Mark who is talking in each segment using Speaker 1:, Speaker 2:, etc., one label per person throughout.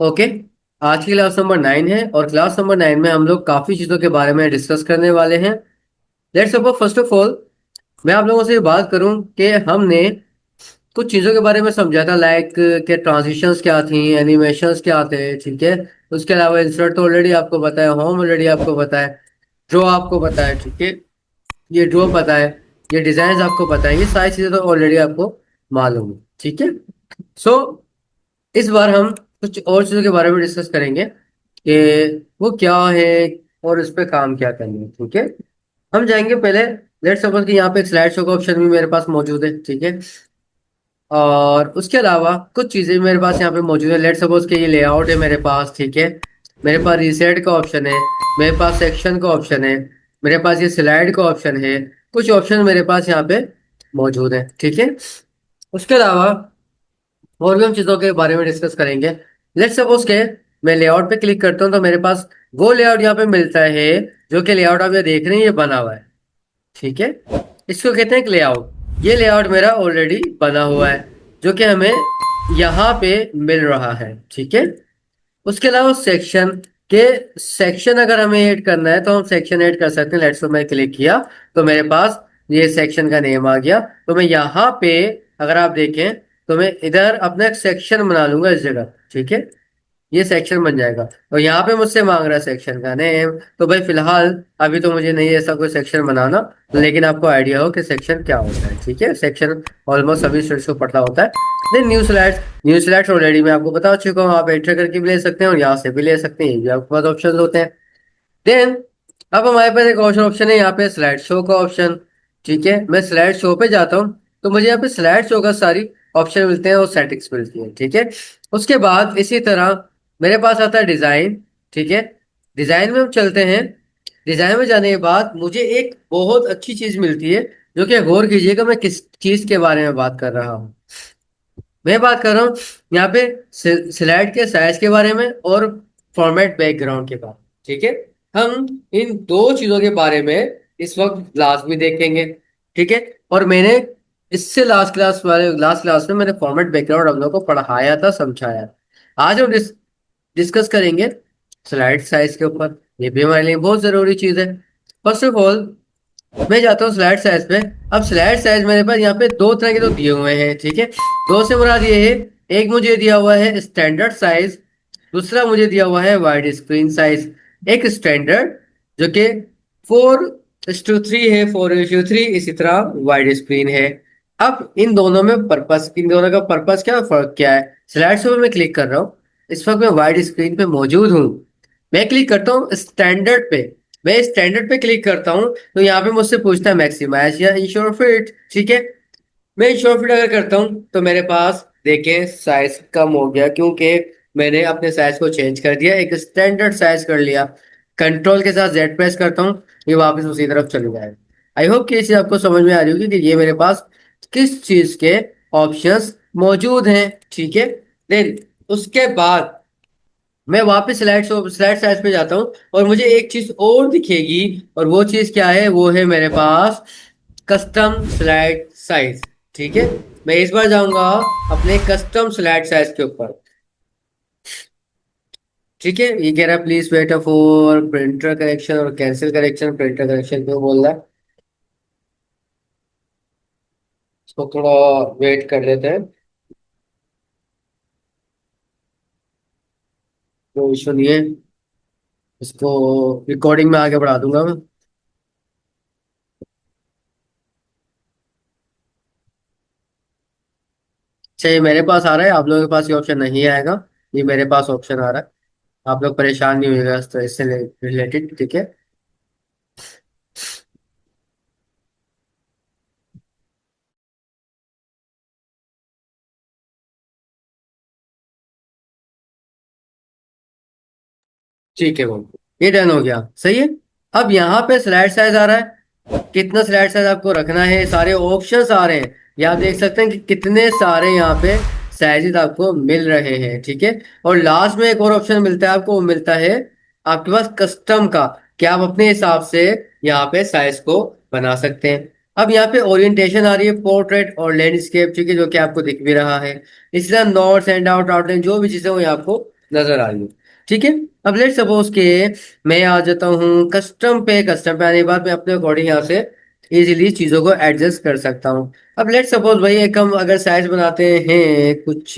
Speaker 1: Okay. आज की class number 9 है और क्लास नंबर 9 में हम लोग काफी चीजों के बारे में डिस्कस करने वाले हैं। Let's suppose first of all मैं आप लोगों से बात करूं कि हमने कुछ चीजों के बारे में समझा था, लाइक के ट्रांजिशंस क्या थी, एनिमेशंस क्या थे, ठीक है। उसके अलावा इंसर्ट तो ऑलरेडी आपको पता है, होम ऑलरेडी आपको पता है, ड्रॉ आपको पता है, ठीक है। ये ड्रॉ पता है, ये डिजाइन आपको पता है, ये सारी चीजें तो ऑलरेडी आपको मालूम है, ठीक है। सो इस बार हम कुछ और चीजों के बारे में डिस्कस करेंगे कि वो क्या है और उस पर काम क्या करना है, ठीक है। हम जाएंगे पहले। लेट्स सपोज कि यहाँ पे एक स्लाइड शो का ऑप्शन भी मेरे पास मौजूद है, ठीक है। और उसके अलावा कुछ चीजें मेरे पास यहाँ पे मौजूद है। लेट्स सपोज कि ये लेआउट है मेरे पास, ठीक है। मेरे पास रीसेट का ऑप्शन है, मेरे पास सेक्शन का ऑप्शन है, मेरे पास ये स्लाइड का ऑप्शन है। कुछ ऑप्शन मेरे पास यहाँ पे मौजूद है, ठीक है। उसके अलावा और भी हम चीजों के बारे में डिस्कस करेंगे। लेट्स सपोज के मैं लेआउट पे क्लिक करता हूँ तो मेरे पास वो लेआउट यहाँ पे मिलता है जो कि लेआउट आप ये देख रहे हैं, ये बना हुआ है, ठीक है। इसको कहते हैं एक लेआउट। ये लेआउट मेरा ऑलरेडी बना हुआ है जो कि हमें यहाँ पे मिल रहा है, ठीक है। उसके अलावा सेक्शन के सेक्शन अगर हमें ऐड करना है तो हम सेक्शन ऐड कर सकते हैं। लेट्स से मैं क्लिक किया तो मेरे पास ये सेक्शन का नेम आ गया। तो मैं यहाँ पे अगर आप देखें तो मैं इधर अपना एक सेक्शन बना लूंगा इस जगह, ठीक है। ये सेक्शन बन जाएगा। तो यहाँ पे मुझसे मांग रहा है सेक्शन का नेम, तो भाई फिलहाल अभी तो मुझे नहीं ऐसा कोई सेक्शन बनाना, लेकिन आपको आइडिया हो कि सेक्शन क्या होता है, ठीक है। सेक्शन ऑलमोस्ट सभी स्टूडेंट्स को पता होता है। देन न्यू स्लाइड्स ऑलरेडी मैं आपको बता चुका हूँ, आप एंटर करके भी ले सकते हैं और यहाँ से भी ले सकते हैं, ये भी आपके पास ऑप्शन होते हैं। देन अब हमारे पास एक और ऑप्शन है यहाँ पे स्लाइड शो का ऑप्शन, ठीक है। मैं स्लाइड शो पे जाता हूँ तो मुझे यहाँ पे स्लाइड शो का सारी ऑप्शन मिलते हैं और सेटिंग्स मिलती है, ठीक है। उसके बाद इसी तरह मेरे पास आता है डिजाइन, ठीक है। डिजाइन में हम चलते हैं। डिजाइन में जाने के बाद मुझे एक बहुत अच्छी चीज मिलती है, जो कि गौर कीजिएगा मैं किस चीज के बारे में बात कर रहा हूँ। मैं बात कर रहा हूँ यहाँ पे स्लाइड के साइज के बारे में और फॉर्मेट बैकग्राउंड के बारे में, ठीक है। हम इन दो चीजों के बारे में इस वक्त लास्ट में देखेंगे, ठीक है। और मैंने इससे लास्ट क्लास में मैंने फॉर्मेट बैकग्राउंड हम लोग को पढ़ाया था, समझाया था। आज हम डिस्कस करेंगे स्लाइड साइज के ऊपर। ये भी हमारे लिए बहुत जरूरी चीज है। फर्स्ट ऑफ ऑल मैं जाता हूँ स्लाइड साइज पे। अब स्लाइड साइज मेरे पास यहाँ पे दो तरह के तो दिए हुए हैं, ठीक है। दो से मुराद ये है, एक मुझे दिया हुआ है स्टैंडर्ड साइज, दूसरा मुझे दिया हुआ है वाइड स्क्रीन साइज। एक स्टैंडर्ड जो कि 4:3 है, 4:3, इसी तरह वाइड स्क्रीन है। अब इन दोनों का पर्पस क्या, फर्क क्या है। स्लाइड शो में मैं क्लिक कर रहा हूँ, इस वक्त मैं वाइड स्क्रीन पे मौजूद हूँ। मैं क्लिक करता हूँ स्टैंडर्ड पे। मैं स्टैंडर्ड पे क्लिक करता हूँ तो यहाँ पे मुझसे पूछता है मैक्सिमाइज या इंश्योर फिट, ठीक है। मैं इंश्योर फिट अगर करता हूँ तो मेरे पास देखें साइज कम हो गया, क्योंकि मैंने अपने साइज को चेंज कर दिया, एक स्टैंडर्ड साइज कर लिया। कंट्रोल के साथ जेड प्रेस करता हूँ, ये वापस उसी तरफ चले जाएगा। आई होप कि ये चीज आपको समझ में आ रही होगी कि ये मेरे पास किस चीज के ऑप्शंस मौजूद हैं, ठीक है। देन उसके बाद मैं वापस स्लाइड साइज पे जाता हूँ और मुझे एक चीज और दिखेगी, और वो चीज क्या है, वो है मेरे पास कस्टम स्लाइड साइज, ठीक है। मैं इस बार जाऊंगा अपने कस्टम स्लाइड साइज के ऊपर, ठीक है। ये कह रहा है please wait for printer correction और कैंसिल करेक्शन। प्रिंटर करेक्शन क्यों बोल रहा है, इसको थोड़ा वेट कर लेते हैं, कोई इशू नहीं है। इसको रिकॉर्डिंग में आगे बढ़ा दूंगा मैं। अच्छा, ये मेरे पास आ रहा है, आप लोगों के पास ये ऑप्शन नहीं आएगा। ये मेरे पास ऑप्शन आ रहा है, आप लोग परेशान नहीं होइएगा तो इससे रिलेटेड, ठीक है। ठीक है वो, ये डन हो गया, सही है। अब यहाँ पे स्लाइड साइज आ रहा है, कितना स्लाइड साइज आपको रखना है, सारे ऑप्शंस आ रहे हैं। यहाँ आप देख सकते हैं कि कितने सारे यहाँ पे साइजेस आपको मिल रहे हैं, ठीक है। और लास्ट में एक और ऑप्शन मिलता है आपको, वो मिलता है आपके पास कस्टम का, कि आप अपने हिसाब से यहाँ पे साइज को बना सकते हैं। अब यहाँ पे ओरिएंटेशन आ रही है पोर्ट्रेट और लैंडस्केप, ठीक है, जो कि आपको दिख भी रहा है। इसी तरह नोट्स एंड आउट आउटलाइन जो भी चीजें वो आपको नजर आ रही है। ठीक है। अब लेट सपोज के मैं आ जाता हूँ कस्टम पे आने के बाद मैं अपने अकॉर्डिंग यहाँ से इजीली चीजों को एडजस्ट कर सकता हूँ। अब लेट सपोज भाई एक हम अगर साइज बनाते हैं कुछ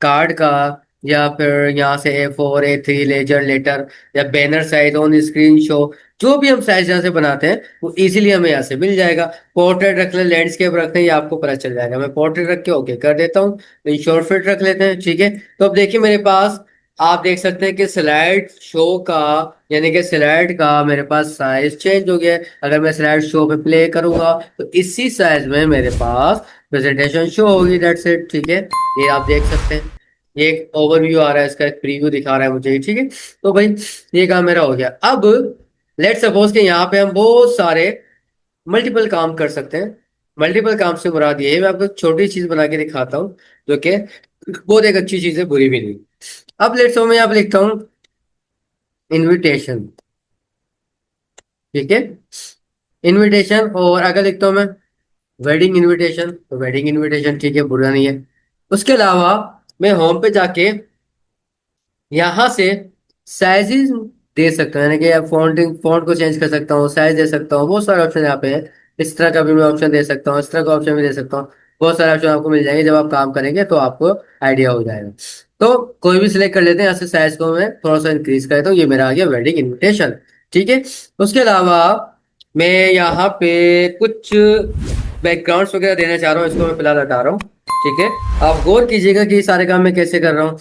Speaker 1: कार्ड का, या फिर यहाँ से A4 A3 लेजर लेटर, या banner size on screen show, जो भी हम साइज यहाँ से बनाते हैं वो इजीली हमें यहाँ से मिल जाएगा। पोर्ट्रेट रख ले, लैंडस्केप रखते हैं, ये आपको पता चल जाएगा। मैं पोर्ट्रेट रख के ओके कर देता हूँ। शॉर्ट फिट रख लेते हैं। ठीक है। तो अब देखिए मेरे पास, आप देख सकते हैं कि स्लाइड शो का, यानी कि स्लाइड का मेरे पास साइज चेंज हो गया है। अगर मैं स्लाइड शो पे प्ले करूंगा तो इसी साइज में मेरे पास प्रेजेंटेशन शो होगी। That's it. ठीक है। ये आप देख सकते हैं, ये एक ओवरव्यू आ रहा है, इसका एक प्रीव्यू दिखा रहा है मुझे। ठीक है। तो भाई ये काम मेरा हो गया। अब लेट सपोज कि यहाँ पे हम बहुत सारे मल्टीपल काम कर सकते हैं। मल्टीपल काम से मुराद ये है, मैं आपको एक छोटी चीज बना के दिखाता हूँ जो कि बहुत एक अच्छी चीज है, बुरी भी नहीं। अब लेट्स सपोज मैं यहाँ पे लिखता हूँ इनविटेशन। ठीक है। इनविटेशन, और अगर लिखता हूँ मैं वेडिंग इनविटेशन, तो वेडिंग इनविटेशन ठीक है, बुरा नहीं है। उसके अलावा मैं होम पे जाके यहाँ से साइजेस दे सकता हूँ, यानी कि फॉन्ट को चेंज कर सकता हूँ, साइज दे सकता हूँ। बहुत सारे ऑप्शन यहाँ पे है। इस तरह का भी मैं ऑप्शन दे सकता हूँ, इस तरह का ऑप्शन भी दे सकता हूँ। बहुत सारे ऑप्शन आपको मिल जाएंगे, जब आप काम करेंगे तो आपको आइडिया हो जाएगा। तो कोई भी सिलेक्ट कर लेते हैं। यहाँ से साइज को मैं थोड़ा सा इंक्रीज कर देता हूँ। ये मेरा आ गया वेडिंग इन्विटेशन। ठीक है। उसके अलावा मैं यहाँ पे कुछ बैकग्राउंड्स वगैरह देना चाह रहा हूँ, इसको मैं फिलहाल हटा रहा हूँ। ठीक है। आप गौर कीजिएगा कि ये सारे काम मैं कैसे कर रहा हूँ।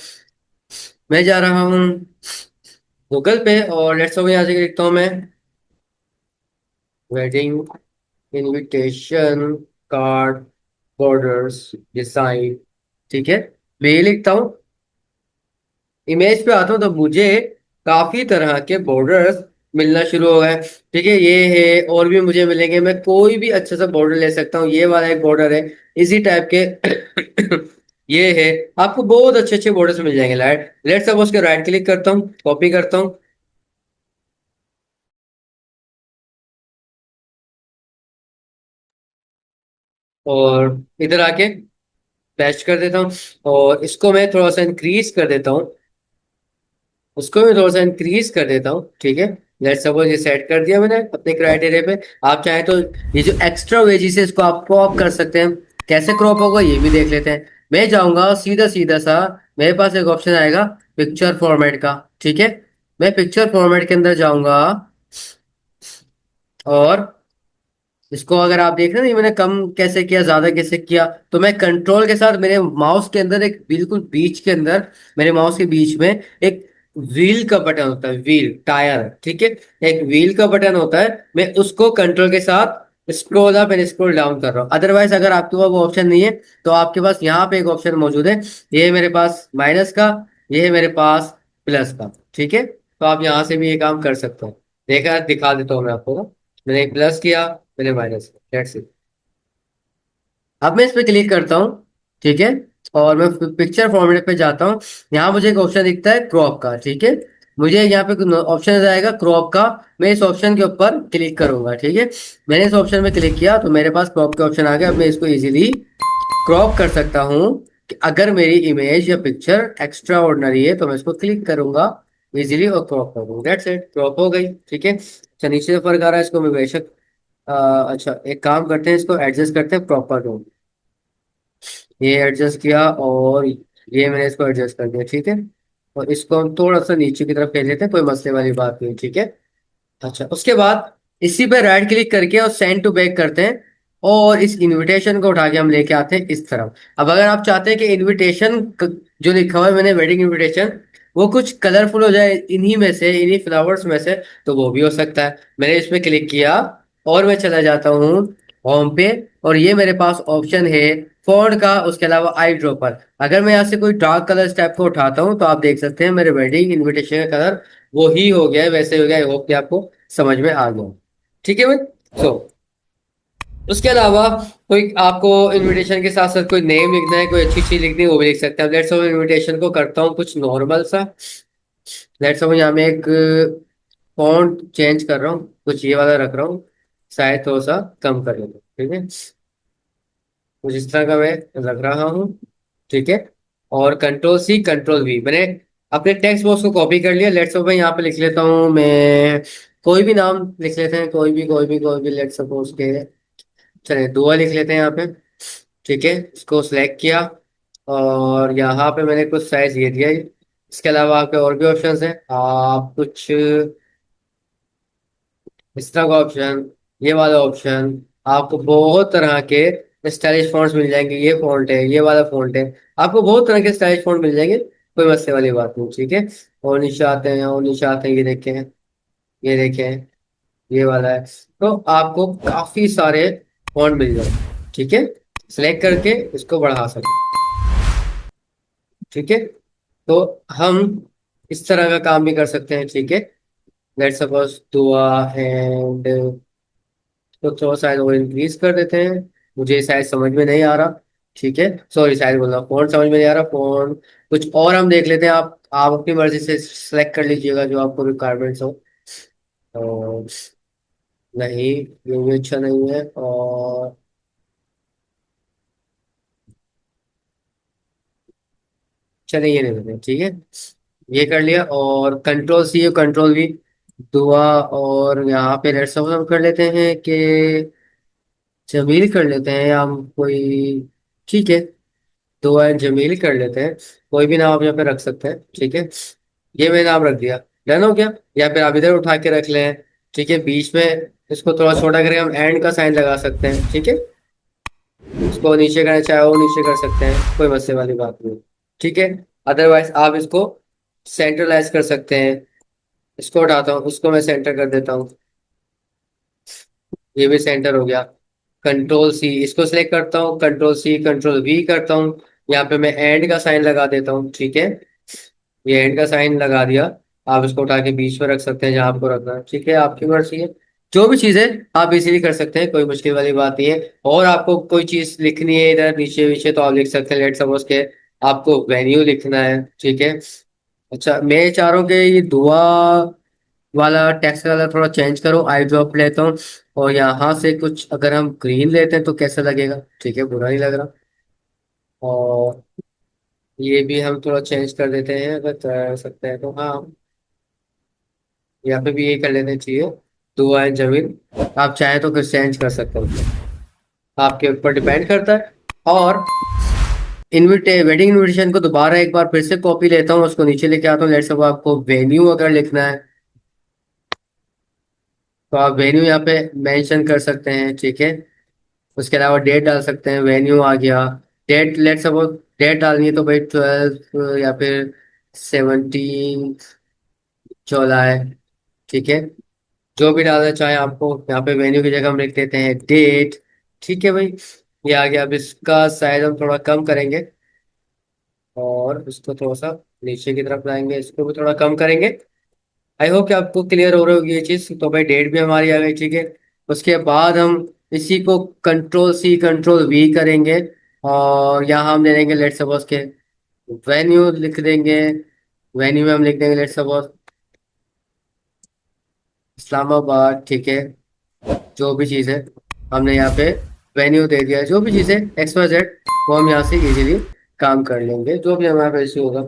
Speaker 1: मैं जा रहा हूँ गूगल पे, और लेट्स सपोज यहाँ से लिखता हूँ मैं wedding invitation card borders design. ठीक है। मैं ये लिखता हूँ, इमेज पे आता हूँ तो मुझे काफी तरह के बॉर्डर्स मिलना शुरू हो गए। ठीक है। ये है, और भी मुझे मिलेंगे। मैं कोई भी अच्छा सा बॉर्डर ले सकता हूँ। ये वाला एक बॉर्डर है इसी टाइप के। ये है। आपको बहुत अच्छे अच्छे बॉर्डर्स मिल जाएंगे। लेट्स सपोज के राइट क्लिक करता हूँ, कॉपी करता हूँ, और इधर आके पेस्ट कर देता हूँ, और इसको मैं थोड़ा सा इंक्रीज कर देता हूँ। उसको मैं थोड़ा सा इंक्रीज कर देता हूँ। ठीक है। लेट्स सपोज ये सेट कर दिया मैंने अपने क्राइटेरिया पे। आप चाहें तो ये जो एक्स्ट्रा वेजिस है इसको आप क्रॉप कर सकते हैं। कैसे क्रॉप होगा ये भी देख लेते हैं। मैं जाऊंगा सीधा सीधा सा, मेरे पास एक ऑप्शन आएगा पिक्चर फॉर्मेट का। ठीक है। मैं पिक्चर फॉर्मेट के अंदर जाऊंगा, और इसको अगर आप देख रहे हैं ना, ये मैंने कम कैसे किया, ज्यादा कैसे किया, तो मैं कंट्रोल के साथ मेरे माउस के अंदर एक बिल्कुल बीच के अंदर, मेरे माउस के बीच में एक व्हील का बटन होता है, व्हील टायर। ठीक है। एक व्हील का बटन होता है, मैं उसको कंट्रोल के साथ scroll up and scroll down कर रहा हूँ। अदरवाइज अगर आपके पास वो ऑप्शन नहीं है तो आपके पास यहाँ पे एक ऑप्शन मौजूद है। ये है मेरे पास माइनस का, ये है मेरे पास प्लस का। ठीक है। तो आप यहाँ से भी ये काम कर सकते हो। देखा, दिखा देता हूँ मैं आपको ना। मैंने एक प्लस किया, मैंने माइनस किया, दैट्स इट। अब मैं इस पे क्लिक करता हूँ। ठीक है। और मैं पिक्चर फॉर्मेट पे जाता हूँ। यहाँ मुझे एक ऑप्शन दिखता है क्रॉप का। ठीक है। मुझे यहाँ पे ऑप्शन आएगा क्रॉप का। मैं इस ऑप्शन के ऊपर क्लिक करूंगा। ठीक है। मैंने इस ऑप्शन में क्लिक किया तो मेरे पास क्रॉप के ऑप्शन आ गया। अब मैं इसको इजीली क्रॉप कर सकता हूँ। कि अगर मेरी इमेज या पिक्चर एक्स्ट्रा ऑर्डिनरी है तो मैं इसको क्लिक करूंगा इजीली और क्रॉप कर दूंगा। दैट्स इट, क्रॉप हो गई। ठीक है। अच्छा, नीचे से फर्क आ रहा है, इसको मैं बेशक अच्छा एक काम करते हैं, इसको एडजस्ट करते हैं प्रॉपर रूम। ये एडजस्ट किया, और ये मैंने इसको एडजस्ट कर दिया। ठीक है। और इसको हम थोड़ा सा नीचे की तरफ फेर लेते हैं, कोई मसले वाली बात नहीं। ठीक है। अच्छा, उसके बाद इसी पे राइट क्लिक करके और सेंड टू बैक करते हैं, और इस इनविटेशन को उठा के हम लेके आते हैं इस तरफ। अब अगर आप चाहते हैं कि इनविटेशन जो लिखा हुआ है मैंने वेडिंग इनविटेशन, वो कुछ कलरफुल हो जाए इन्हीं में से, इन्हीं फ्लावर्स में से, तो वो भी हो सकता है। मैंने इसमें क्लिक किया, और मैं चला जाता हूँ होम पे, और ये मेरे पास ऑप्शन है फॉन्ट का, उसके अलावा आई ड्रॉपर। अगर मैं यहाँ से कोई डार्क कलर टाइप को उठाता हूँ तो आप देख सकते हैं मेरे वेडिंग इनविटेशन का कलर वो ही हो गया है, वैसे हो गया। आई होप कि आपको समझ में आ गया। ठीक है भाई। सो उसके अलावा कोई आपको इनविटेशन के साथ साथ कोई नेम लिखना है, कोई अच्छी चीज लिखनी है, वो भी लिख सकते हैं। लेट्स सपोज इनविटेशन को करता हूँ कुछ नॉर्मल सा। लेट्स सपोज यहाँ में एक फॉन्ट चेंज कर रहा हूँ, कुछ ये वाला रख रहा हूँ, शायद थोड़ा सा कम कर लेता हूँ। ठीक है। कुछ इस तरह का मैं रख रहा हूँ। ठीक है। और कंट्रोल वी मैंने अपने टेक्स्ट बॉक्स को कॉपी कर लिया। लेट्स सपोज मैं यहाँ पे लिख लेता हूँ, मैं कोई भी नाम लिख लेते हैं, कोई भी लेट्स सपोज के, चलिए दुआ लिख लेते हैं यहाँ पे। ठीक है, इसको सिलेक्ट किया और यहाँ पे मैंने कुछ साइज ये दिया। इसके अलावा आपके और भी ऑप्शंस हैं, आप कुछ इस तरह का ऑप्शन, ये वाला ऑप्शन, आपको बहुत तरह के स्टाइलिश फॉन्ट्स मिल जाएंगे। ये फॉन्ट है, ये वाला फॉन्ट है, आपको बहुत तरह के स्टाइलिश फॉन्ट मिल जाएंगे, कोई मसले वाली बात नहीं। ठीक है, और नीचे आते हैं, और नीचे आते हैं, ये देखें, ये वाला है। तो आपको काफी सारे फॉन्ट मिल जाएंगे। ठीक है, सिलेक्ट करके इसको बढ़ा सकते। ठीक है, तो हम इस तरह का काम भी कर सकते हैं। ठीक है, लेट्स सपोज दुआ एंड, तो थोड़ा साइज और इंक्रीज कर देते हैं। मुझे साइज समझ में नहीं आ रहा। ठीक है, सॉरी साइज बोल रहा, फोन समझ में नहीं आ रहा, फोन कुछ और हम देख लेते हैं। आप अपनी मर्जी से सेलेक्ट कर लीजिएगा जो आपको रिक्वायरमेंट्स हो। तो नहीं, ये भी अच्छा नहीं है, और चलिए ये नहीं देते। ठीक है, ये कर लिया, और कंट्रोल C और कंट्रोल V दुआ, और यहाँ पे लेट्स सपोज हम कर लेते हैं कि जमील कर लेते हैं, या हम कोई, ठीक है, दुआ एंड जमील कर लेते हैं। कोई भी नाम आप यहाँ पे रख सकते हैं। ठीक है, ये मैंने नाम रख दिया, डन हो गया। या फिर आप इधर उठा के रख लें। ठीक है, बीच में इसको थोड़ा छोटा करके हम एंड का साइन लगा सकते हैं। ठीक है, इसको नीचे करना चाहे वो नीचे कर सकते हैं, कोई मसले वाली बात नहीं। ठीक है, अदरवाइज आप इसको सेंट्रलाइज कर सकते हैं। इसको उठाता हूँ, उसको मैं सेंटर कर देता हूँ, ये भी सेंटर हो गया। कंट्रोल C, इसको सिलेक्ट करता हूँ, कंट्रोल C कंट्रोल V करता हूँ। यहाँ पे मैं एंड का साइन लगा देता हूँ। ठीक है, ये एंड का साइन लगा दिया। आप इसको उठा के बीच में रख सकते हैं जहां आपको रखना है। ठीक है, आपकी मर्जी है, जो भी चीज़ है आप इजीली कर सकते हैं, कोई मुश्किल वाली बात नहीं है। और आपको कोई चीज़ लिखनी है इधर नीचे नीचे तो आप लिख सकते हैं। लेट सपोज के आपको वेन्यू लिखना है। ठीक है, अच्छा मैं चाह रहा हूँ कि ये दुआ वाला टेक्स्ट वाला थोड़ा चेंज करो, आई ड्रॉप लेता हूँ, और यहाँ से कुछ अगर हम ग्रीन लेते हैं तो कैसा लगेगा। ठीक है, बुरा नहीं लग रहा। और ये भी हम थोड़ा चेंज कर देते हैं, अगर कर सकते हैं तो। हाँ, यहाँ पे भी यही कर लेना चाहिए, दुआ एंड जमील। आप चाहें तो फिर चेंज कर सकते हो, आपके ऊपर डिपेंड करता है। और वेडिंग इनविटेशन को दोबारा एक बार फिर से कॉपी लेता हूँ, उसको नीचे लेके आता हूँ। लेट्स सपोज आपको वेन्यू अगर लिखना है तो आप वेन्यू यहाँ पे मेंशन कर सकते हैं। ठीक है, उसके अलावा डेट डाल सकते हैं, वेन्यू आ गया। डेट लेट्स सपोज डेट डालनी है तो भाई 12 या फिर 17 जुलाई। ठीक है, जो भी डालना चाहे आपको, यहाँ पे वेन्यू की जगह हम लिख देते हैं डेट। ठीक है भाई, ये आ गया। अब इसका साइज हम थोड़ा कम करेंगे, और इसको थोड़ा सा नीचे की तरफ लाएंगे, इसको भी थोड़ा कम करेंगे। आई होप कि आपको क्लियर हो रही होगी ये चीज़। तो भाई डेट भी हमारी आ गई। ठीक है, उसके बाद हम इसी को कंट्रोल C कंट्रोल V करेंगे, और यहाँ हम ले लेंगे लेट सपोज के वेन्यू लिख देंगे। वेन्यू में हम लिख देंगे लेट सपोज इस्लामाबाद। ठीक है, जो भी चीज़ है हमने यहाँ पे वेन्यू दे दिया, जो भी चीज़ है XYZ, वो हम यहाँ से इजीली काम कर लेंगे, जो भी हमारे पास इशू होगा।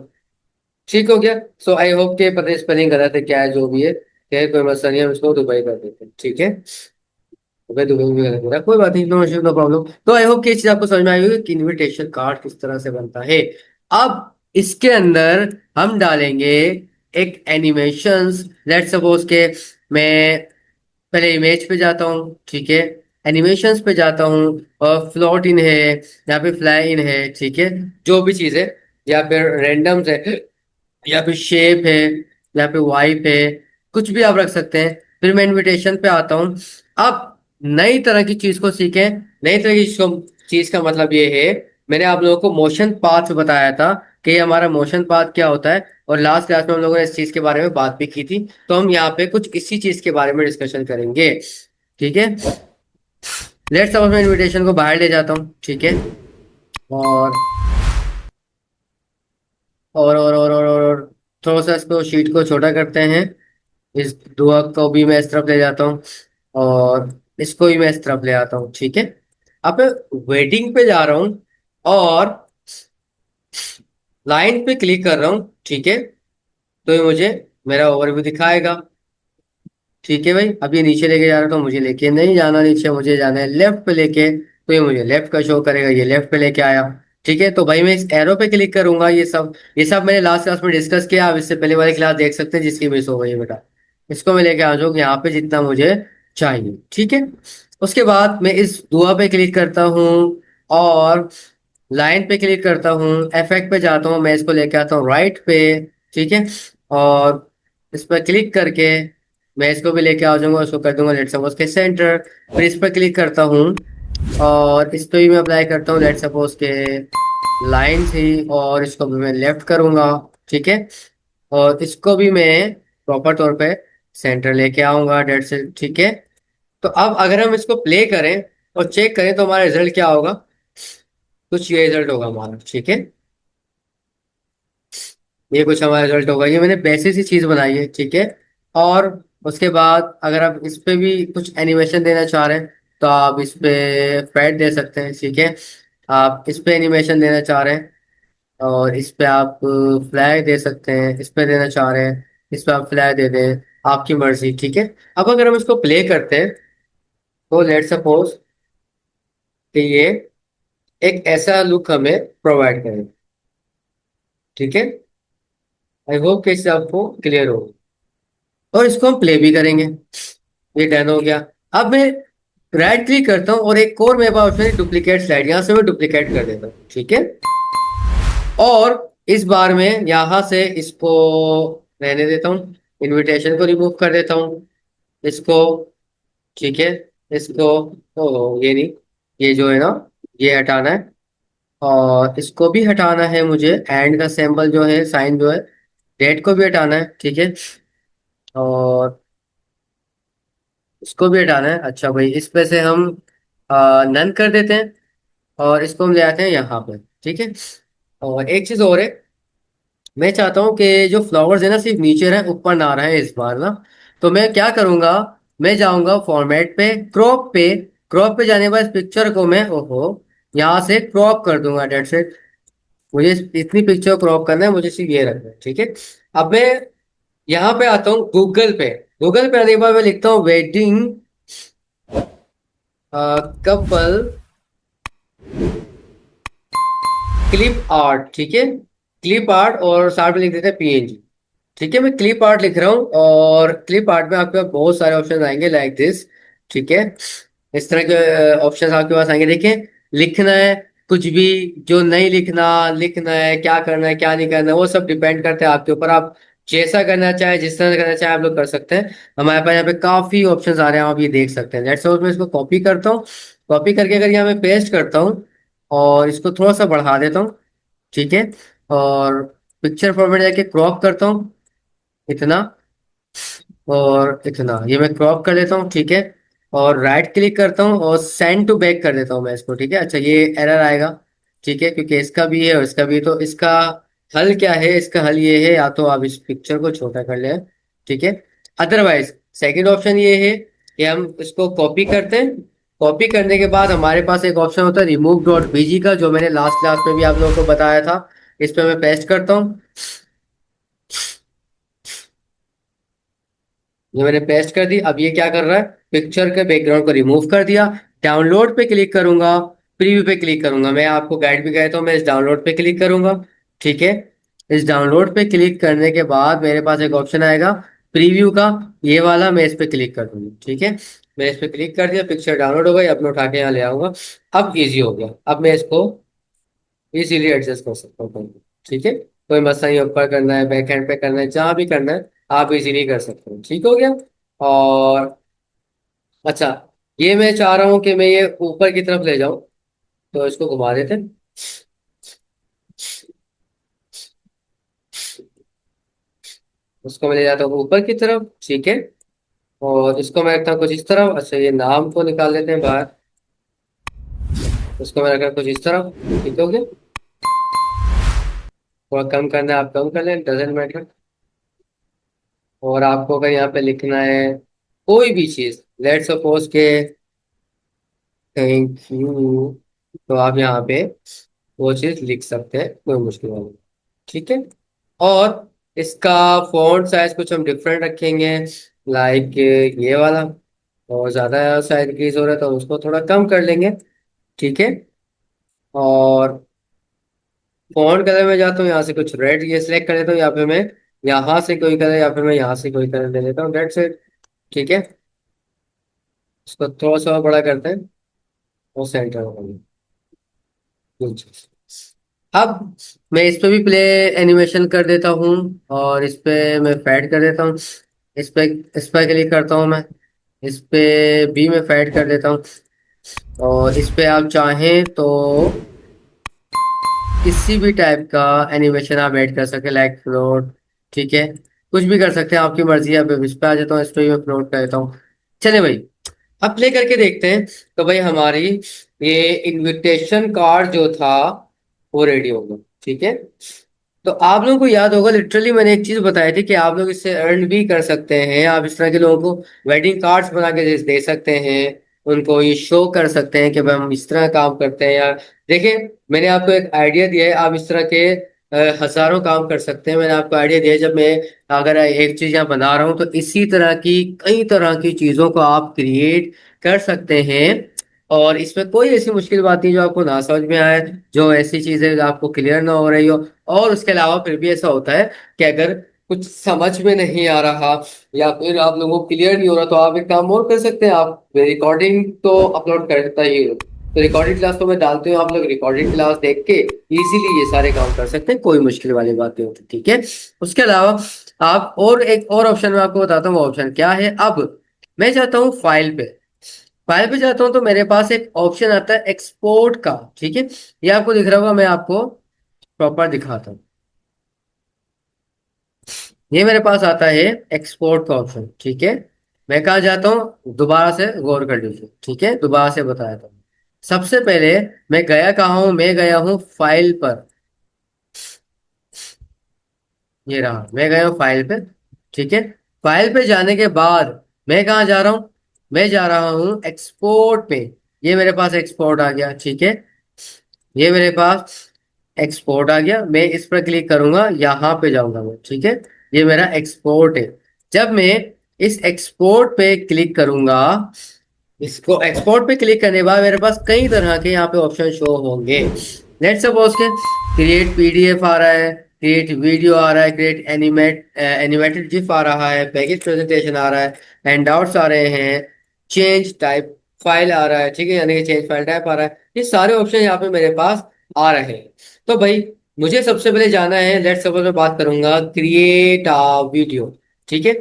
Speaker 1: ठीक हो गया। सो आई होप के पता स्पेलिंग गलत है क्या है, जो भी है क्या, कोई मसला नहीं है, हम इसको दुबई कर देते हैं। ठीक है, दुबई में भी गलत हो रहा है, कोई बात नहीं, नो इशू नो प्रॉब्लम। तो आई होप कि ये चीज आपको समझ में आई होगी कि इनविटेशन कार्ड किस तरह से बनता है। अब इसके अंदर हम डालेंगे एक एनिमेशंस। लेट्स सपोज के मैं पहले इमेज पे जाता हूँ। ठीक है, एनिमेशंस पे जाता हूँ, और फ्लोट इन है, यहाँ पे फ्लाई इन है। ठीक है, जो भी चीज़ है, या फिर रेंडम्स है, या फिर शेप है, या फिर वाइप है, कुछ भी आप रख सकते हैं। फिर मैं इनविटेशन पे आता हूँ। आप नई तरह की चीज को सीखें। नई तरह की चीज का मतलब ये है, मैंने आप लोगों को मोशन पाथ बताया था कि हमारा मोशन पाथ क्या होता है, और लास्ट क्लास में हम लोगों ने इस चीज के बारे में बात भी की थी। तो हम यहाँ पे कुछ इसी चीज के बारे में डिस्कशन करेंगे। ठीक है, लेट्स सपोज मैं इनविटेशन को बाहर ले जाता हूँ। ठीक है, और और थोड़ा सा इसको शीट को छोटा करते हैं। इस दुआ को भी मैं इस तरफ ले जाता हूँ, और इसको भी मैं इस तरफ ले आता हूँ। ठीक है, अब मैं वेडिंग पे जा रहा हूँ, और लाइन पे क्लिक कर रहा हूँ, ठीक है। तो ये मुझे मेरा ओवरव्यू दिखाएगा। ठीक है भाई, अब ये नीचे लेके जा रहा था, मुझे लेके नहीं जाना नीचे, मुझे जाना है लेफ्ट पे लेके, तो ये मुझे लेफ्ट का शो करेगा, ये लेफ्ट पे लेके आया। ठीक है, तो भाई मैं इस एरो पे क्लिक करूंगा। ये सब मैंने लास्ट क्लास में डिस्कस किया, आप इससे पहले वाली क्लास देख सकते हैं जिसकी मिस हो गई है बेटा। इसको मैं लेके आ जाऊँ यहाँ पे जितना मुझे चाहिए, ठीक है। उसके बाद मैं इस दुआ पे क्लिक करता हूँ और लाइन पे क्लिक करता हूँ, इफेक्ट पे जाता हूँ, मैं इसको लेके आता हूँ राइट पे। ठीक है, और इस पर क्लिक करके मैं इसको भी लेके आ जाऊंगा, उसको कर दूंगा लेट सपोज के सेंटर। फिर इस पर क्लिक करता हूँ और इस पे भी मैं अप्लाई करता हूँ लेट सपोज के लाइन थी, और इसको भी मैं लेफ्ट करूंगा। ठीक है, और इसको भी मैं प्रॉपर तौर पे सेंटर लेके आऊंगा डेट से। ठीक है, तो अब अगर हम इसको प्ले करें और चेक करें तो हमारा रिजल्ट क्या होगा। कुछ ये रिजल्ट होगा हमारा, ठीक है। ये कुछ हमारा रिजल्ट होगा, ये मैंने बेसिक सी चीज बनाई है, ठीक है। और उसके बाद अगर आप इस पे भी कुछ एनिमेशन देना चाह रहे हैं तो आप इस पे फैट दे सकते हैं, ठीक है। आप इस पे एनिमेशन देना चाह रहे हैं और इस पे आप फ्लैग दे सकते हैं, इस पे देना चाह रहे हैं इस पे आप फ्लैग दे दें, आपकी मर्जी, ठीक है। अब अगर हम इसको प्ले करते हैं तो लेट सपोज कि ये एक ऐसा लुक हमें प्रोवाइड करें, ठीक है। आई होप कि इससे आपको क्लियर हो, और इसको हम प्ले भी करेंगे। ये डन हो गया। अब मैं राइट क्लिक करता हूँ और एक और मेरे पास ऑप्शन है डुप्लीकेट स्लाइड, यहाँ से मैं डुप्लीकेट कर देता हूँ, ठीक है। और इस बार में यहाँ से इसको रहने देता हूँ, इनविटेशन को रिमूव कर देता हूँ, इसको, ठीक है। इसको, ओ ये नहीं, ये जो है ना, ये हटाना है, और इसको भी हटाना है मुझे, एंड का सिंबल जो है, साइन जो है, डेट को भी हटाना है, ठीक है। और इसको भी हटाना है। अच्छा भाई, इस पे से हम नन कर देते हैं और इसको हम ले आते हैं यहाँ पे, ठीक है। और एक चीज और है, मैं चाहता हूँ कि जो फ्लावर्स है ना सिर्फ नीचे रहे, ऊपर ना रहे इस बार ना। तो मैं क्या करूंगा, मैं जाऊंगा फॉर्मेट पे, क्रॉप पे। क्रॉप पे जाने के बाद पिक्चर को मैं, ओहो, यहाँ से क्रॉप कर दूंगा, डेट्स इट। मुझे इतनी पिक्चर क्रॉप करना है, मुझे सिर्फ ये रखना है, ठीक है। अब मैं यहाँ पे आता हूँ गूगल पे। गूगल पे आने के बाद मैं लिखता हूँ वेडिंग कपल क्लिप आर्ट, ठीक है। क्लिप आर्ट, और साथ में लिख देते हैं पीएनजी। ठीक है, मैं क्लिप आर्ट लिख रहा हूँ, और क्लिप आर्ट में आपके पास बहुत सारे ऑप्शन आएंगे लाइक दिस, ठीक है। इस तरह के ऑप्शन आपके पास आएंगे, देखिए। लिखना है कुछ भी, जो नहीं लिखना, लिखना है क्या करना है क्या नहीं करना है, वो सब डिपेंड करता है आपके ऊपर। आप जैसा करना चाहे, जिस तरह करना चाहे, आप लोग कर सकते हैं। हमारे पास यहाँ पे काफी ऑप्शंस आ रहे हैं, आप ये देख सकते हैं। लेट्स सपोज मैं इसको कॉपी करता हूँ, कॉपी करके अगर यहाँ मैं पेस्ट करता हूँ और इसको थोड़ा सा बढ़ा देता हूँ, ठीक है। और पिक्चर फॉर्मेट जाके क्रॉप करता हूँ, इतना और इतना, ये मैं क्रॉप कर लेता हूँ, ठीक है। और राइट क्लिक करता हूँ और सेंड टू बैक कर देता हूँ मैं इसको, ठीक है। अच्छा, ये एरर आएगा, ठीक है, क्योंकि इसका भी है और इसका भी है। तो इसका हल क्या है, इसका हल ये है, या तो आप इस पिक्चर को छोटा कर ले, ठीक है। अदरवाइज सेकंड ऑप्शन ये है कि हम इसको कॉपी करते हैं। कॉपी करने के बाद हमारे पास एक ऑप्शन होता है रिमूव डॉट बीजी का, जो मैंने लास्ट क्लास में भी आप लोगों को बताया था। इस पे मैं पेस्ट करता हूँ, ये मैंने पेस्ट कर दी। अब ये क्या कर रहा है, पिक्चर के बैकग्राउंड को रिमूव कर दिया। डाउनलोड पे क्लिक करूंगा, प्रीव्यू पे क्लिक करूंगा, मैं आपको गाइड भी गया तो मैं इस डाउनलोड पे क्लिक करूंगा, ठीक है। इस डाउनलोड पे क्लिक करने के बाद मेरे पास एक ऑप्शन आएगा प्रीव्यू का, ये वाला, मैं इस पे क्लिक कर दूंगा, ठीक है। मैं इस पे क्लिक कर दिया, पिक्चर डाउनलोड हो गई। अब मैं उठा के यहाँ ले आऊंगा। अब इजी हो गया, अब मैं इसको इजीली एडजस्ट कर सकता हूँ, ठीक है। कोई मसला नहीं, ऊपर करना है, बैक हैंड पे करना है, जहां भी करना है आप इजीली कर सकते हो, ठीक हो गया। और अच्छा, ये मैं चाह रहा हूँ कि मैं ये ऊपर की तरफ ले जाऊं, तो इसको घुमा देते हैं। उसको मैं ले जाता हूँ ऊपर की तरफ, ठीक है। और इसको मैं रखता हूँ कुछ इस तरफ। अच्छा, ये नाम को निकाल देते हैं बाहर, उसको मैं रखता हूँ कुछ इस तरफ, ठीक हो गया। थोड़ा कम करना है आप कम कर लें, डजेंट मैटर। और आपको अगर यहाँ पे लिखना है कोई भी चीज, लेट्स सपोज के थैंक यू, तो आप यहाँ पे वो चीज लिख सकते हैं, कोई मुश्किल नहीं। ठीक है। और इसका फॉन्ट साइज कुछ हम डिफरेंट रखेंगे, लाइक ये वाला। और ज्यादा साइज की जरूरत है तो उसको थोड़ा कम कर लेंगे। ठीक है। और फॉन्ट कलर में जाता हूँ, यहाँ से कुछ रेड ये सिलेक्ट कर लेता हूँ, यहाँ पे मैं यहाँ से कोई कलर या फिर मैं यहाँ से कोई कलर ले लेता हूँ, डेट्स इट। ठीक है। इसको थोड़ा सा और बड़ा करते हैं और सेंटर हो। अब मैं इस पे भी प्ले एनिमेशन कर देता हूँ, और इस पे मैं फैड कर देता हूँ। इस पे क्लिक करता हूँ मैं, इस पे भी मैं फैड कर देता हूँ। और इस पे आप चाहें तो किसी भी टाइप का एनिमेशन आप ऐड कर सकते हैं, लाइक फ्लोट। ठीक है, कुछ भी कर सकते हैं, आपकी मर्जी है। अब इस पे आ जाता हूँ, इस पे भी मैं फ्लोट कर देता हूँ। चले भाई, अब प्ले करके देखते हैं। तो भाई हमारी ये इनविटेशन कार्ड जो था वो रेडी हो गया। ठीक है। तो आप लोगों को याद होगा, लिटरली मैंने एक चीज बताई थी कि आप लोग इससे अर्न भी कर सकते हैं। आप इस तरह के लोगों को वेडिंग कार्ड्स बना के दे सकते हैं, उनको ये शो कर सकते हैं कि भाई हम इस तरह काम करते हैं यार। देखिए, मैंने आपको एक आइडिया दिया है, आप इस तरह के हजारों काम कर सकते हैं। मैंने आपको आइडिया दिया है, जब मैं अगर एक चीज यहाँ बना रहा हूँ तो इसी तरह की कई तरह की चीजों को आप क्रिएट कर सकते हैं। और इसमें कोई ऐसी मुश्किल बात नहीं जो आपको ना समझ में आए, जो ऐसी चीजें जो आपको क्लियर ना हो रही हो। और उसके अलावा फिर भी ऐसा होता है कि अगर कुछ समझ में नहीं आ रहा या फिर आप लोगों को क्लियर नहीं हो रहा, तो आप एक काम और कर सकते हैं। आप रिकॉर्डिंग तो अपलोड करता ही हो, तो रिकॉर्डिंग क्लास तो मैं डालती हूँ, आप लोग रिकॉर्डिंग क्लास देख के इजीली ये सारे काम कर सकते हैं, कोई मुश्किल वाली बात नहीं होती। ठीक है। उसके अलावा आप और एक और ऑप्शन मैं आपको बताता हूँ, वो ऑप्शन क्या है। अब मैं जाता हूँ फाइल पे, फाइल पे जाता हूँ तो मेरे पास एक ऑप्शन आता है एक्सपोर्ट का। ठीक है, ये आपको दिख रहा होगा, मैं आपको प्रॉपर दिखाता हूँ। ये मेरे पास आता है एक्सपोर्ट का ऑप्शन। ठीक है, मैं कहाँ जाता हूँ, दोबारा से गौर कर लीजिए। ठीक है, दोबारा से बताया था। सबसे पहले मैं गया कहाँ हूँ, मैं गया हूँ फाइल पर। ये रहा, मैं गया हूँ फाइल पे। ठीक है, फाइल पे जाने के बाद मैं कहाँ जा रहा हूँ, मैं जा रहा हूँ एक्सपोर्ट पे। ये मेरे पास एक्सपोर्ट आ गया। ठीक है, ये मेरे पास एक्सपोर्ट आ गया। मैं इस पर क्लिक करूंगा, यहाँ पे जाऊंगा मैं। ठीक है, ये मेरा एक्सपोर्ट है। जब मैं इस एक्सपोर्ट पे क्लिक करूंगा, इसको एक्सपोर्ट पे क्लिक करने के बाद मेरे पास कई तरह के यहाँ पे ऑप्शन शो होंगे। लेट सपोज के क्रिएट पीडीएफ आ रहा है, क्रिएट वीडियो आ रहा है, क्रिएट एनिमेटेड जिफ आ रहा है, पैकेज प्रेजेंटेशन आ रहा है, हैंडआउट्स आ रहे हैं, चेंज टाइप फाइल आ रहा है। ठीक है, यानी कि चेंज फाइल टाइप आ रहा है। ये सारे ऑप्शन यहाँ पे मेरे पास आ रहे हैं। तो भाई मुझे सबसे पहले जाना है, लेट सपोज मैं बात करूंगा क्रिएट अ वीडियो। ठीक है,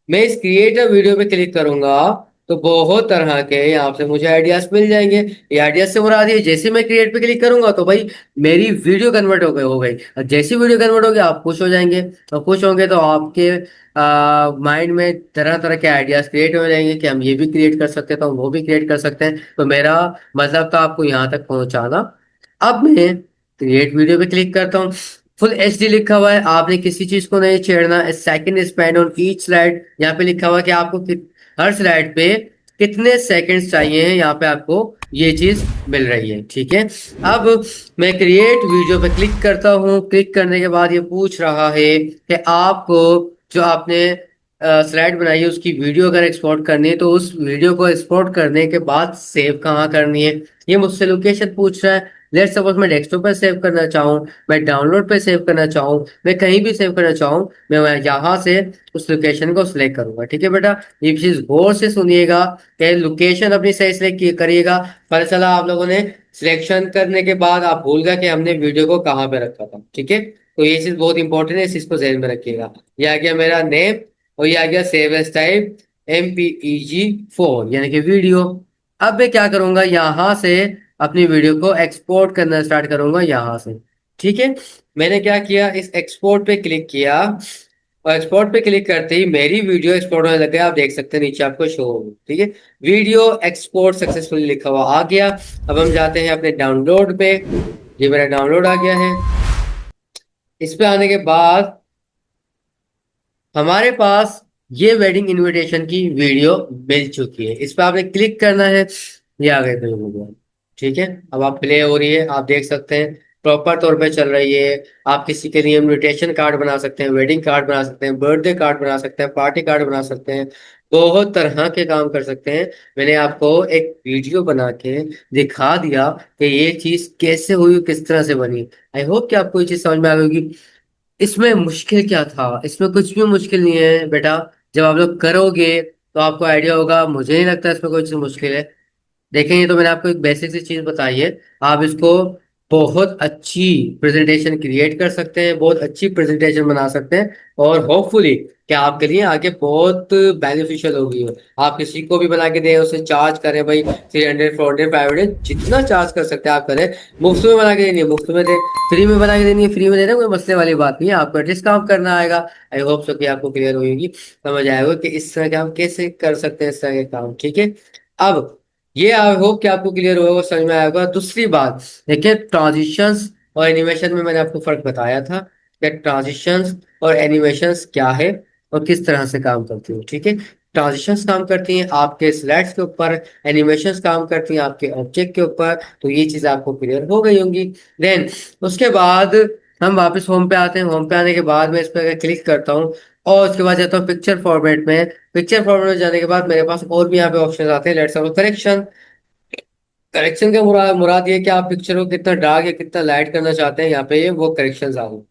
Speaker 1: मैं इस क्रिएट अ वीडियो पे क्लिक करूंगा तो बहुत तरह के यहाँ से मुझे आइडियाज मिल जाएंगे। ये आइडियाज से मुराद ये, जैसे मैं क्रिएट पे क्लिक करूंगा तो भाई मेरी वीडियो कन्वर्ट हो गई। और जैसी वीडियो कन्वर्ट होगी आप खुश हो जाएंगे, और खुश होंगे तो आपके माइंड में तरह तरह के आइडियाज क्रिएट हो जाएंगे कि हम ये भी क्रिएट कर सकते हैं, तो हम वो भी क्रिएट कर सकते हैं। तो मेरा मतलब था आपको यहाँ तक पहुंचाना। अब मैं क्रिएट वीडियो पे क्लिक करता हूँ। फुल एचडी लिखा हुआ है, आपने किसी चीज को नहीं छेड़ना। Second spend on each slide, यहाँ पे लिखा हुआ है कि आपको हर स्लाइड पे कितने सेकंड्स चाहिए हैं, यहाँ पे आपको ये चीज मिल रही है। ठीक है, अब मैं क्रिएट वीडियो पे क्लिक करता हूँ। क्लिक करने के बाद ये पूछ रहा है कि आपको जो आपने स्लाइड बनाई है उसकी वीडियो अगर एक्सपोर्ट करनी है तो उस वीडियो को एक्सपोर्ट करने के बाद सेव कहाँ करनी है। ये मुझसे लोकेशन पूछ रहा है। लेट सपोज मैं डेस्कटॉप पे सेव करना चाहूँ, मैं डाउनलोड पे सेव करना चाहूँ, मैं कहीं भी सेव करना चाहूँ, मैं यहाँ से उस लोकेशन को सिलेक्ट करूंगा। ठीक है बेटा, ये चीज गौर से सुनिएगा कि लोकेशन अपनी सही सिलेक्ट करिएगा। पता चला आप लोगों ने सिलेक्शन करने के बाद आप भूल गए कि हमने वीडियो को कहाँ पे रखा था। ठीक है, तो ये चीज बहुत इंपॉर्टेंट है, इस चीज को ध्यान में रखिएगा। ये आ गया मेरा नेम, और ये आ गया सेव एज टाइप MPEG 4 यानी कि वीडियो। अब मैं क्या करूंगा, यहाँ से अपनी वीडियो को एक्सपोर्ट करना स्टार्ट करूंगा यहाँ से। ठीक है, मैंने क्या किया, इस एक्सपोर्ट पे क्लिक किया, और एक्सपोर्ट पे क्लिक करते ही मेरी वीडियो एक्सपोर्ट होने लग गया। आप देख सकते हैं नीचे आपको शो होगी। ठीक है, वीडियो एक्सपोर्ट सक्सेसफुली लिखा हुआ आ गया। अब हम जाते हैं अपने डाउनलोड पे। ये मेरा डाउनलोड आ गया है। इस पे आने के बाद हमारे पास ये वेडिंग इनविटेशन की वीडियो मिल चुकी है। इस पे आपने क्लिक करना है, ये आ गई मेरी वीडियो। ठीक है, अब आप प्ले हो रही है, आप देख सकते हैं प्रॉपर तौर पे चल रही है। आप किसी के लिए इनविटेशन कार्ड बना सकते हैं, वेडिंग कार्ड बना सकते हैं, बर्थडे कार्ड बना सकते हैं, पार्टी कार्ड बना सकते हैं, बहुत तरह के काम कर सकते हैं। मैंने आपको एक वीडियो बना के दिखा दिया कि ये चीज कैसे हुई, किस तरह से बनी। आई होप कि आपको ये चीज समझ में आ गई होगी। इसमें मुश्किल क्या था? इसमें कुछ भी मुश्किल नहीं है बेटा। जब आप लोग करोगे तो आपको आइडिया होगा। मुझे नहीं लगता इसमें कोई चीज मुश्किल है। देखेंगे तो मैंने आपको एक बेसिक सी चीज बताई है। आप इसको बहुत अच्छी प्रेजेंटेशन क्रिएट कर सकते हैं, बहुत अच्छी प्रेजेंटेशन बना सकते हैं, और होपफुली क्या आपके लिए आगे बहुत बेनिफिशियल होगी। आप किसी को भी बना के दें, उसे चार्ज करें भाई 300 400 500, जितना चार्ज कर सकते हैं आप करें। मुफ्त में बना के देनी है मुफ्त में दे, फ्री में बना के देनी है फ्री में देना, कोई मसले वाली बात नहीं है। आपको एटलीस्ट काम करना आएगा। आई होप सो कि आपको क्लियर होगी, समझ आएगा कि इस तरह के हम कैसे कर सकते हैं इस तरह के काम। ठीक है, अब ये आई होप कि आपको क्लियर होगा, समझ में आएगा। दूसरी बात देखिए, ट्रांजिशंस और एनिमेशन में मैंने आपको फर्क बताया था कि ट्रांजिशंस और एनिमेशंस क्या है और किस तरह से काम करती है। ठीक है, ट्रांजिशंस काम करती हैं आपके स्लाइड्स के ऊपर, एनिमेशंस काम करती हैं आपके ऑब्जेक्ट के ऊपर। तो ये चीज आपको क्लियर हो गई होंगी। देन उसके बाद हम वापस होम पे आते हैं। होम पे आने के बाद मैं इस पर क्लिक करता हूँ और उसके बाद जाता हूँ पिक्चर फॉर्मेट में। पिक्चर फॉर्मेट में जाने के बाद मेरे पास और भी यहाँ पे ऑप्शन आते हैं। Let's suppose correction. करेक्शन का मुराद ये कि आप पिक्चर को कितना डार्क या कितना लाइट करना चाहते हैं, यहाँ पे ये वो करेक्शन आ रहे हैं।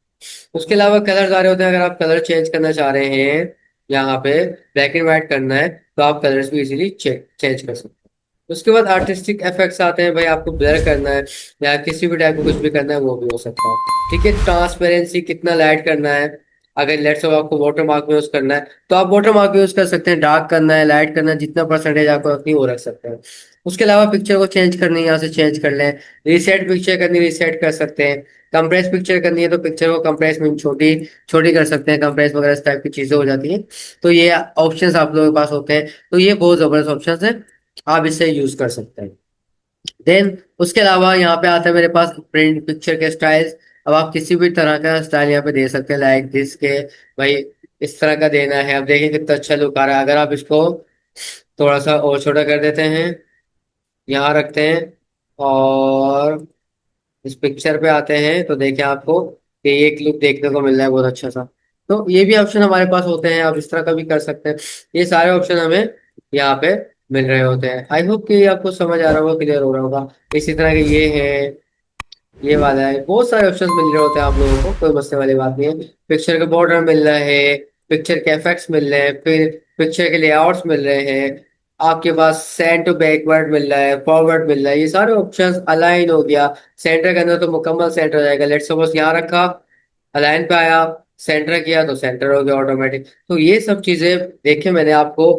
Speaker 1: उसके अलावा कलर्स आ रहे होते हैं। अगर आप कलर चेंज करना चाह रहे हैं, यहाँ पे ब्लैक एंड व्हाइट करना है, तो आप कलर्स भी इजीली चेंज कर सकते हैं। उसके बाद आर्टिस्टिक इफेक्ट्स आते हैं। भाई आपको ब्लर करना है या किसी भी टाइप का कुछ भी करना है, वो भी हो सकता है। ठीक है, ट्रांसपेरेंसी कितना लाइट करना है। अगर लेट्स सपोज आपको वाटर मार्क यूज करना है, तो आप वाटर मार्क यूज कर सकते हैं। डार्क करना है, लाइट करना है, जितना परसेंटेज आपको रखनी है वो रख सकते हैं। उसके अलावा पिक्चर को चेंज करनी है, यहाँ से चेंज कर लें। रीसेट पिक्चर करनी, रीसेट कर सकते हैं। कंप्रेस पिक्चर करनी है तो पिक्चर को कंप्रेस में छोटी छोटी कर सकते हैं, कंप्रेस वगैरह इस टाइप की चीजें हो जाती हैं। तो ये ऑप्शंस आप लोगों के पास होते हैं। तो ये बहुत जबरदस्त ऑप्शंस है, आप इसे यूज कर सकते हैं। देन उसके अलावा यहाँ पे आता है मेरे पास प्रिंट पिक्चर के स्टाइल्स। अब आप किसी भी तरह का स्टाइल यहाँ पे दे सकते हैं, लाइक दिस के भाई इस तरह का देना है। अब देखिए कितना अच्छा लुक आ रहा है। अगर आप इसको थोड़ा सा और छोटा कर देते हैं, यहाँ रखते हैं और इस पिक्चर पे आते हैं, तो देखिए आपको कि ये क्लिप देखने को मिल रहा है बहुत अच्छा सा। तो ये भी ऑप्शन हमारे पास होते हैं, आप इस तरह का भी कर सकते हैं। ये सारे ऑप्शन हमें यहाँ पे मिल रहे होते हैं। आई होप कि ये आपको समझ आ रहा होगा, क्लियर हो रहा होगा। इसी तरह के ये है, ये वाला है, बहुत सारे ऑप्शंस मिल रहे होते हैं आप लोगों को, कोई मसले वाली बात नहीं है। पिक्चर के बॉर्डर मिल रहा है, पिक्चर के इफेक्ट्स मिल रहे हैं, फिर पिक्चर के लेआउट्स मिल रहे हैं। आपके पास सेंड टू बैकवर्ड मिल रहा है, फॉरवर्ड मिल रहा है, ये सारे ऑप्शंस। अलाइन हो गया, सेंटर के अंदर तो मुकम्मल सेंटर हो जाएगा। लेट्स सपोज यहाँ रखा, अलाइन पे आया, सेंटर किया तो सेंटर हो गया ऑटोमेटिक। तो ये सब चीजें देखिए मैंने आपको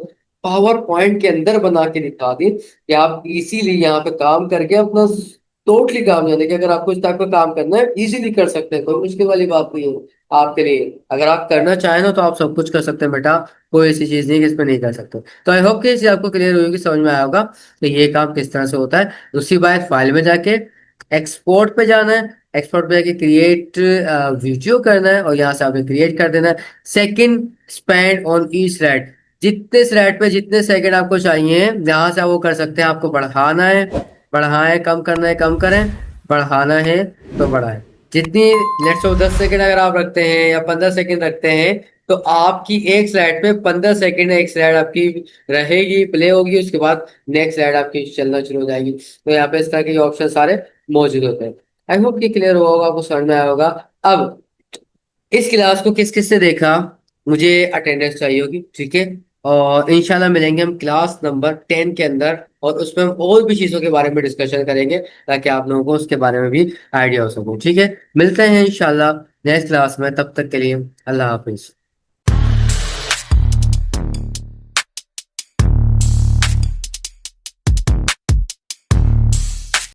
Speaker 1: पावर पॉइंट के अंदर बना के दिखा दी कि आप इजीली यहाँ पे काम करके अपना टोटली काम, यानी कि अगर आपको इस टाइप का काम करना है इजीली कर सकते हैं, कोई मुश्किल वाली बात नहीं है आपके लिए। अगर आप करना चाहें ना तो आप सब कुछ कर सकते हैं बेटा, कोई ऐसी चीज नहीं है कि इसमें नहीं कर सकते। तो आई होप कि इसे आपको क्लियर होगी, समझ में आया होगा कि ये काम किस तरह से होता है। दूसरी बात, फाइल में जाके एक्सपोर्ट पे जाना है, एक्सपोर्ट पे जाके क्रिएट वीडियो करना है और यहाँ से आपने क्रिएट कर देना है। Second spend on each slide, जितने स्लाइड पे जितने सेकंड आपको चाहिए यहाँ से आप वो कर सकते हैं। आपको बढ़ाना है बढ़ाएं, कम करना है कम करें, बढ़ाना है तो बढ़ाएं। जितनी लेट्स सो 10 सेकंड अगर आप रखते हैं या 15 सेकंड रखते हैं, तो आपकी एक स्लाइड पे 15 सेकंड एक स्लाइड आपकी रहेगी, प्ले होगी, उसके बाद नेक्स्ट स्लाइड आपकी चलना शुरू हो जाएगी। तो यहाँ पे इस तरह के ऑप्शन सारे मौजूद होते हैं। आई होप कि क्लियर हुआ होगा, आपको समझ में आया होगा। अब इस क्लास को किस किस से देखा, मुझे अटेंडेंस चाहिए होगी। ठीक है, और इंशाल्लाह मिलेंगे हम क्लास नंबर 10 के अंदर, और उसमें हम और भी चीज़ों के बारे में डिस्कशन करेंगे ताकि आप लोगों को उसके बारे में भी आइडिया हो सको। ठीक है, मिलते हैं इंशाल्लाह नेक्स्ट क्लास में, तब तक के लिए अल्लाह हाफिज।